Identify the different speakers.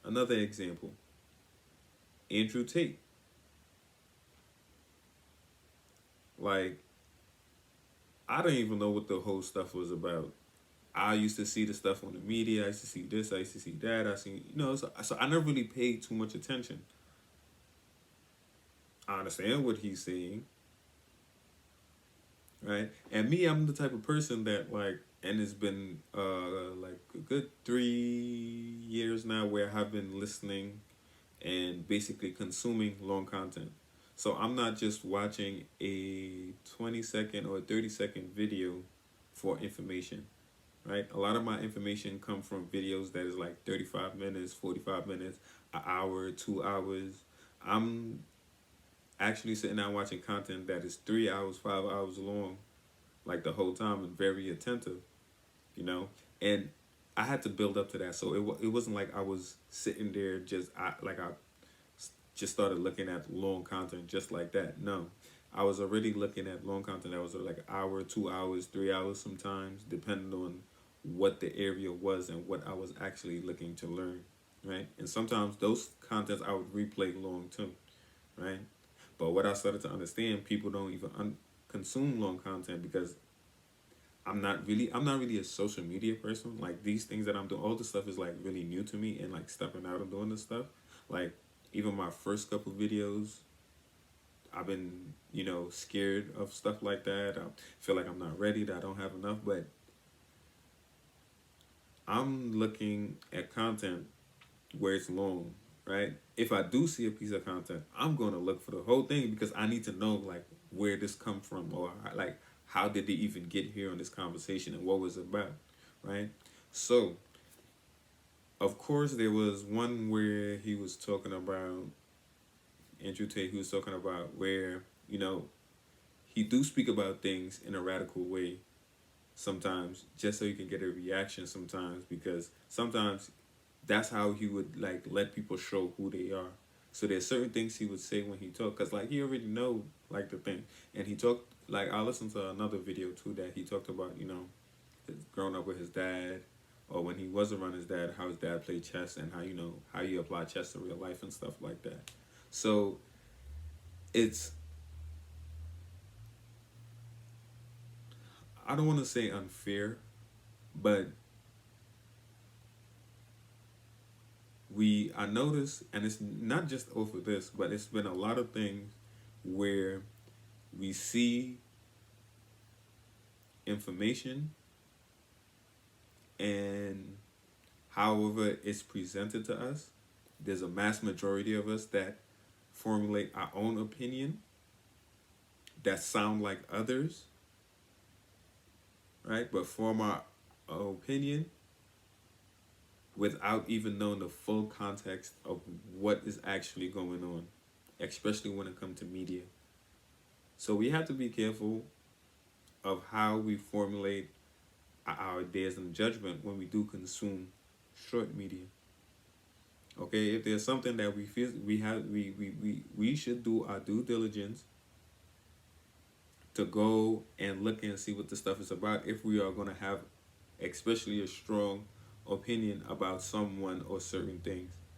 Speaker 1: Another example, Andrew Tate. Like, I don't even know what the whole stuff was about. I used to see the stuff on the media. I used to see this. I used to see that. I see, so I never really paid too much attention. I understand what he's saying, right? And me, I'm the type of person that like, and it's been like a good 3 years now where I've been listening and basically consuming long content. So I'm not just watching a 20-second or 30-second video for information, right? A lot of my information come from videos that is like 35 minutes, 45 minutes, an hour, 2 hours. I'm actually sitting down watching content that is 3 hours, 5 hours long, like the whole time, and very attentive, you know? And I had to build up to that. So it wasn't like I was sitting there I just started looking at long content just like that. No, I was already looking at long content that was like an hour, 2 hours, 3 hours sometimes, depending on what the area was and what I was actually looking to learn, right? And sometimes those contents I would replay long too, right? But what I started to understand, people don't even consume long content because I'm not really a social media person. Like these things that I'm doing, all this stuff is like really new to me, and like stepping out and doing this stuff. Like even my first couple videos, I've been, scared of stuff like that. I feel like I'm not ready, that I don't have enough, but I'm looking at content where it's long, right? If I do see a piece of content, I'm going to look for the whole thing because I need to know like where this come from, or like how did they even get here on this conversation and what was it about, right? So, of course, there was one where he was talking about Andrew Tate. He was talking about where he do speak about things in a radical way sometimes, just so you can get a reaction sometimes, because sometimes that's how he would like let people show who they are. So there's certain things he would say when he talked, cause like he already know like the thing, and he talked like I listened to another video too that he talked about growing up with his dad, or when he was around his dad, how his dad played chess and how how you apply chess to real life and stuff like that. So it's, I don't want to say unfair, but I noticed, and it's not just over this, but it's been a lot of things where we see information, and however it's presented to us, there's a mass majority of us that formulate our own opinion that sound like others, right? But form our opinion without even knowing the full context of what is actually going on, especially when it comes to media. So we have to be careful of how we formulate our ideas and judgment when we do consume short media. Okay, if there's something that we feel we should do our due diligence to go and look and see what the stuff is about, if we are going to have especially a strong opinion about someone or certain things.